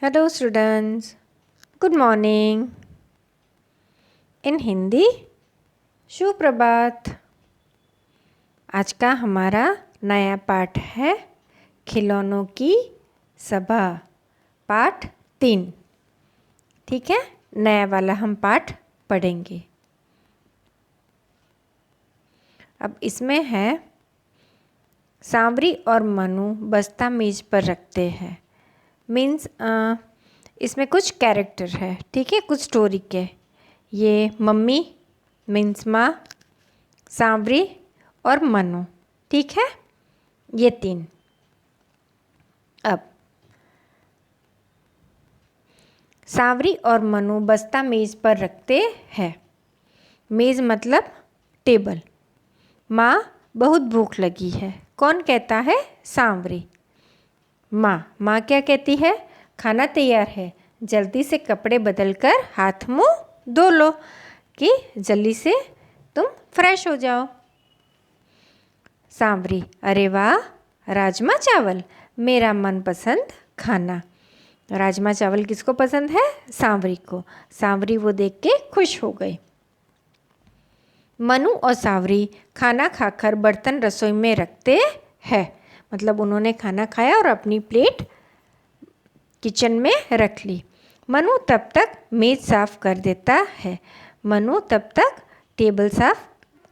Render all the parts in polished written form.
Hello students, good morning. In Hindi सुप्रभात। आज का हमारा नया पाठ है खिलौनों की सभा, पाठ 3। ठीक है, नया वाला हम पाठ पढ़ेंगे। अब इसमें है सांवरी और मनु बस्ता मेज पर रखते हैं। मीन्स इसमें कुछ कैरेक्टर है, ठीक है, कुछ स्टोरी के। ये मम्मी मीन्स माँ, सांवरी और मनु, ठीक है, ये 3। अब सांवरी और मनु बस्ता मेज पर रखते हैं। मेज मतलब टेबल। माँ बहुत भूख लगी है। कौन कहता है? सांवरी। माँ क्या कहती है? खाना तैयार है, जल्दी से कपड़े बदलकर हाथ मुंह धो लो कि जल्दी से तुम फ्रेश हो जाओ। सांवरी, अरे वाह, राजमा चावल मेरा मनपसंद खाना। राजमा चावल किसको पसंद है? सांवरी को। सांवरी वो देख के खुश हो गई। मनु और सांवरी खाना खाकर बर्तन रसोई में रखते हैं। मतलब उन्होंने खाना खाया और अपनी प्लेट किचन में रख ली। मनु तब तक मेज साफ कर देता है। मनु तब तक टेबल साफ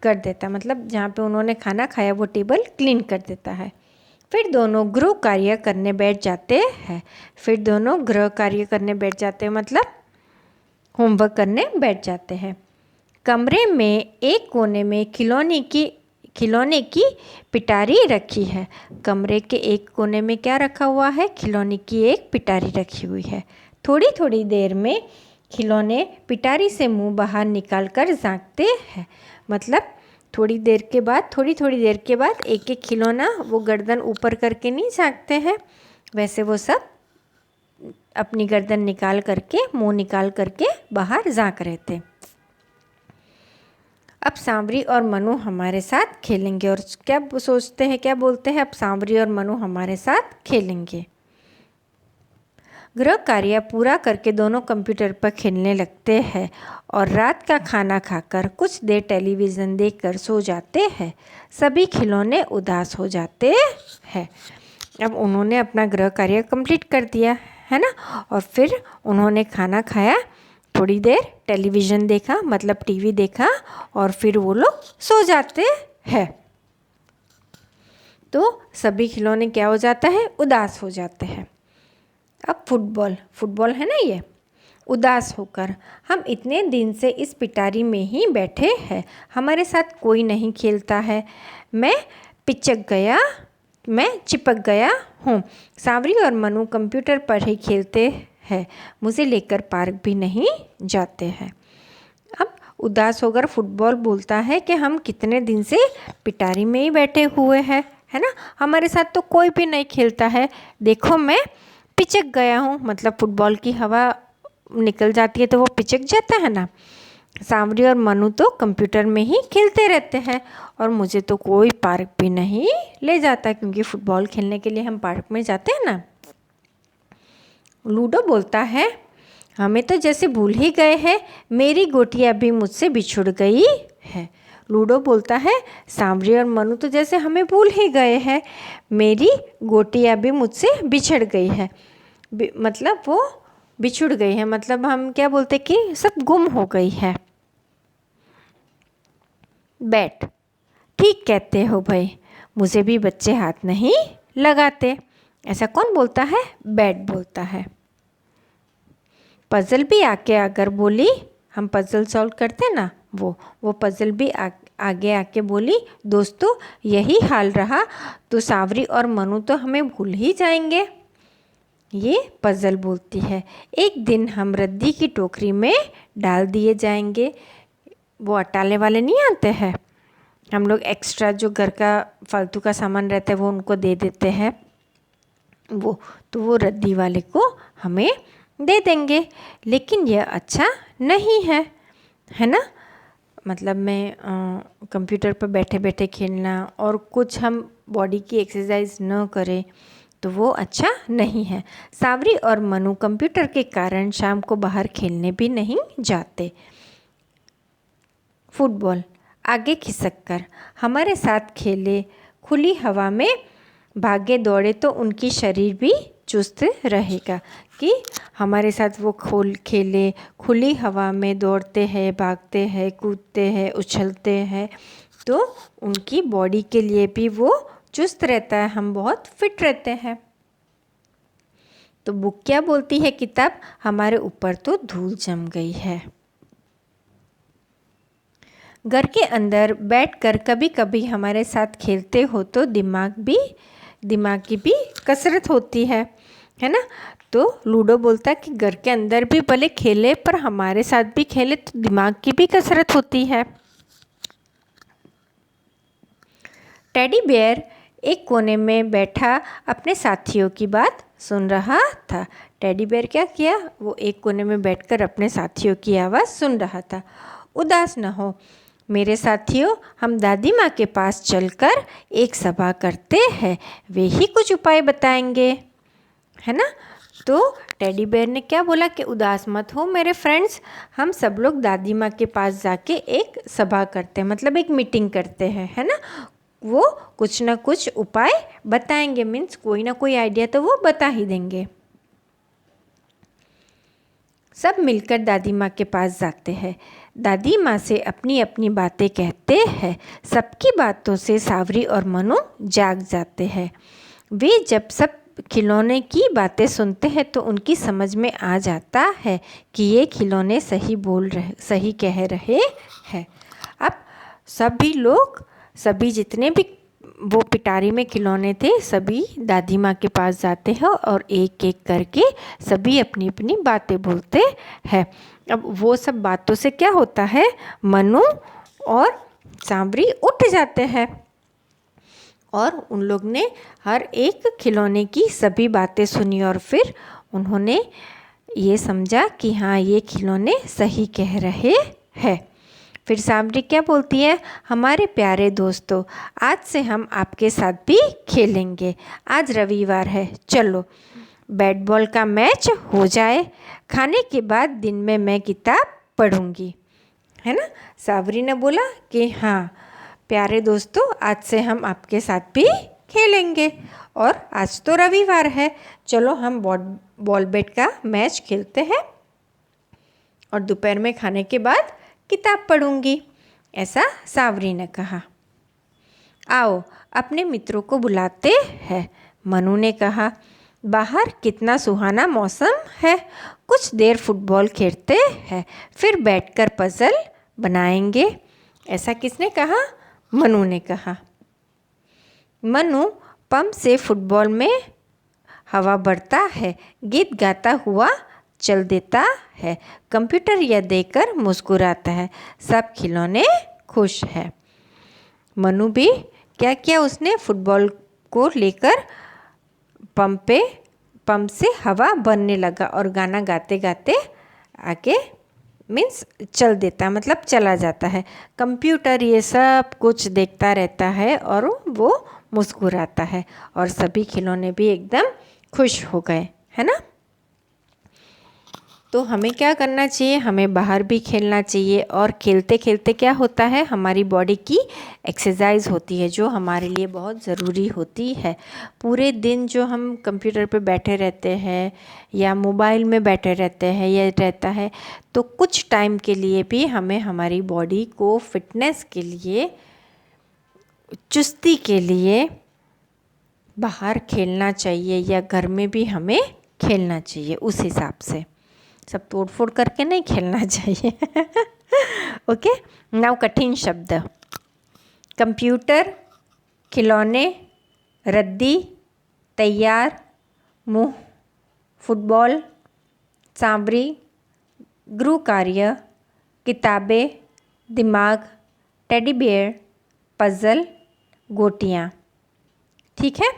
कर देता, मतलब जहाँ पे उन्होंने खाना खाया वो टेबल क्लीन कर देता है। फिर दोनों गृह कार्य करने बैठ जाते हैं। मतलब होमवर्क करने बैठ जाते हैं। कमरे में एक कोने में खिलौने की पिटारी रखी है। कमरे के एक कोने में क्या रखा हुआ है? खिलौने की एक पिटारी रखी हुई है। थोड़ी थोड़ी देर में खिलौने पिटारी से मुंह बाहर निकाल कर झांकते हैं। मतलब थोड़ी थोड़ी देर के बाद एक एक खिलौना वो गर्दन ऊपर करके नहीं झांकते हैं, वैसे वो सब अपनी गर्दन निकाल करके, मुंह निकाल करके बाहर झांक रहे थे। अब सांवरी और मनु हमारे साथ खेलेंगे। और क्या सोचते हैं, क्या बोलते हैं? अब सांवरी और मनु हमारे साथ खेलेंगे। गृह कार्य पूरा करके दोनों कंप्यूटर पर खेलने लगते हैं और रात का खाना खाकर कुछ देर टेलीविज़न देखकर सो जाते हैं। सभी खिलौने उदास हो जाते हैं। अब उन्होंने अपना गृह कार्य कंप्लीट कर दिया है ना, और फिर उन्होंने खाना खाया, थोड़ी देर टेलीविज़न देखा, मतलब टीवी देखा, और फिर वो लोग सो जाते हैं। तो सभी खिलौने क्या हो जाता है? उदास हो जाते हैं। अब फुटबॉल है ना, ये उदास होकर, हम इतने दिन से इस पिटारी में ही बैठे हैं, हमारे साथ कोई नहीं खेलता है। मैं चिपक गया हूँ। सांवरी और मनु कंप्यूटर पर ही खेलते हैं, मुझे लेकर पार्क भी नहीं जाते हैं। अब उदास होकर फुटबॉल बोलता है कि हम कितने दिन से पिटारी में ही बैठे हुए हैं, है ना, हमारे साथ तो कोई भी नहीं खेलता है। देखो मैं पिचक गया हूँ, मतलब फुटबॉल की हवा निकल जाती है तो वो पिचक जाता है ना। सांवरी और मनु तो कंप्यूटर में ही खेलते रहते हैं और मुझे तो कोई पार्क भी नहीं ले जाता, क्योंकि फुटबॉल खेलने के लिए हम पार्क में जाते हैं ना। लूडो बोलता है, हमें तो जैसे भूल ही गए हैं, मेरी गोटियाँ भी मुझसे बिछुड़ गई है। लूडो बोलता है, सांवरी और मनु तो जैसे हमें भूल ही गए हैं, मेरी गोटियाँ भी मुझसे बिछड़ गई है। मतलब वो बिछुड़ गई है, मतलब हम क्या बोलते कि सब गुम हो गई है। बैट, ठीक कहते हो भाई, मुझे भी बच्चे हाथ नहीं लगाते। ऐसा कौन बोलता है? बैट बोलता है। पजल भी आके अगर बोली, हम पजल सॉल्व करते ना, वो पजल भी आगे आके बोली, दोस्तों यही हाल रहा तो सांवरी और मनु तो हमें भूल ही जाएंगे। ये पजल बोलती है, एक दिन हम रद्दी की टोकरी में डाल दिए जाएंगे। वो अटाले वाले नहीं आते हैं, हम लोग एक्स्ट्रा जो घर का फालतू का सामान रहता है वो उनको दे देते हैं, वो रद्दी वाले को हमें दे देंगे। लेकिन यह अच्छा नहीं है ना। मतलब मैं कंप्यूटर पर बैठे बैठे खेलना और कुछ हम बॉडी की एक्सरसाइज न करें तो वो अच्छा नहीं है। सावरी और मनु कंप्यूटर के कारण शाम को बाहर खेलने भी नहीं जाते। फुटबॉल आगे खिसक कर हमारे साथ खेले, खुली हवा में भागे दौड़े तो उनकी शरीर भी चुस्त रहेगा। कि हमारे साथ वो खेले, खुली हवा में दौड़ते हैं, भागते हैं, कूदते हैं, उछलते हैं, तो उनकी बॉडी के लिए भी वो चुस्त रहता है, हम बहुत फिट रहते हैं। तो बुक क्या बोलती है किताब? हमारे ऊपर तो धूल जम गई है। घर के अंदर बैठकर कभी कभी हमारे साथ खेलते हो तो दिमाग की भी कसरत होती है ना। तो लूडो बोलता है कि घर के अंदर भी भले खेले पर हमारे साथ भी खेले तो दिमाग की भी कसरत होती है। टेडी बेयर एक कोने में बैठा अपने साथियों की बात सुन रहा था। टेडी बेयर क्या किया? वो एक कोने में बैठकर अपने साथियों की आवाज़ सुन रहा था। उदास न हो मेरे साथियों, हम दादी माँ के पास चलकर एक सभा करते हैं, वे ही कुछ उपाय बताएंगे, है ना। तो टेडी बेयर ने क्या बोला कि उदास मत हो मेरे फ्रेंड्स, हम सब लोग दादी माँ के पास जाके एक सभा करते हैं, मतलब एक मीटिंग करते हैं, है ना। वो कुछ ना कुछ उपाय बताएंगे, मीन्स कोई ना कोई आइडिया तो वो बता ही देंगे। सब मिलकर दादी माँ के पास जाते हैं, दादी माँ से अपनी अपनी बातें कहते हैं। सबकी बातों से सावरी और मनु जाग जाते हैं। वे जब सब खिलौने की बातें सुनते हैं तो उनकी समझ में आ जाता है कि ये खिलौने सही कह रहे हैं। अब सभी जितने भी वो पिटारी में खिलौने थे, सभी दादी माँ के पास जाते हैं और एक एक करके सभी अपनी अपनी बातें बोलते हैं। अब वो सब बातों से क्या होता है, मनु और सांवरी उठ जाते हैं और उन लोग ने हर एक खिलौने की सभी बातें सुनी और फिर उन्होंने ये समझा कि हाँ, ये खिलौने सही कह रहे हैं। फिर सांवरी क्या बोलती है? हमारे प्यारे दोस्तों, आज से हम आपके साथ भी खेलेंगे। आज रविवार है, चलो बैट बॉल का मैच हो जाए। खाने के बाद दिन में मैं किताब पढ़ूंगी, है ना। सांवरी ने बोला कि हाँ प्यारे दोस्तों, आज से हम आपके साथ भी खेलेंगे और आज तो रविवार है, चलो हम बॉल बैट का मैच खेलते हैं और दोपहर में खाने के बाद किताब पढ़ूंगी, ऐसा सांवरी ने कहा। आओ अपने मित्रों को बुलाते हैं, मनु ने कहा। बाहर कितना सुहाना मौसम है, कुछ देर फुटबॉल खेलते हैं, फिर बैठकर पजल बनाएंगे। ऐसा किसने कहा? मनु ने कहा। मनु पंप से फुटबॉल में हवा भरता है, गीत गाता हुआ चल देता है। कंप्यूटर यह देखकर मुस्कुराता है। सब खिलौने खुश है। मनु भी क्या किया, उसने फुटबॉल को लेकर पंप से हवा भरने लगा और गाना गाते गाते आगे मीन्स चल देता, मतलब चला जाता है। कंप्यूटर ये सब कुछ देखता रहता है और वो मुस्कुराता है और सभी खिलौने भी एकदम खुश हो गए, है ना। तो हमें क्या करना चाहिए? हमें बाहर भी खेलना चाहिए और खेलते खेलते क्या होता है, हमारी बॉडी की एक्सरसाइज होती है जो हमारे लिए बहुत ज़रूरी होती है। पूरे दिन जो हम कंप्यूटर पे बैठे रहते हैं या मोबाइल में बैठे रहते हैं, ये रहता है, तो कुछ टाइम के लिए भी हमें हमारी बॉडी को फिटनेस के लिए, चुस्ती के लिए बाहर खेलना चाहिए या घर में भी हमें खेलना चाहिए। उस हिसाब से सब तोड़ फोड़ करके नहीं खेलना चाहिए। ओके, नाउ कठिन शब्द। कंप्यूटर, खिलौने, रद्दी, तैयार, मुंह, फुटबॉल, सांवरी, गृह कार्य, किताबें, दिमाग, टेडी बियर, पजल, गोटियाँ। ठीक है,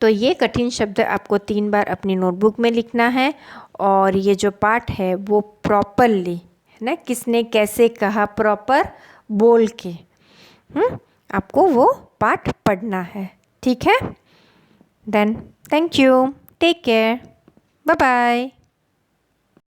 तो ये कठिन शब्द आपको 3 बार अपनी नोटबुक में लिखना है और ये जो पाठ है वो प्रॉपरली, है ना, किसने कैसे कहा, प्रॉपर बोल के आपको वो पाठ पढ़ना है। ठीक है, then thank you, take care, bye bye.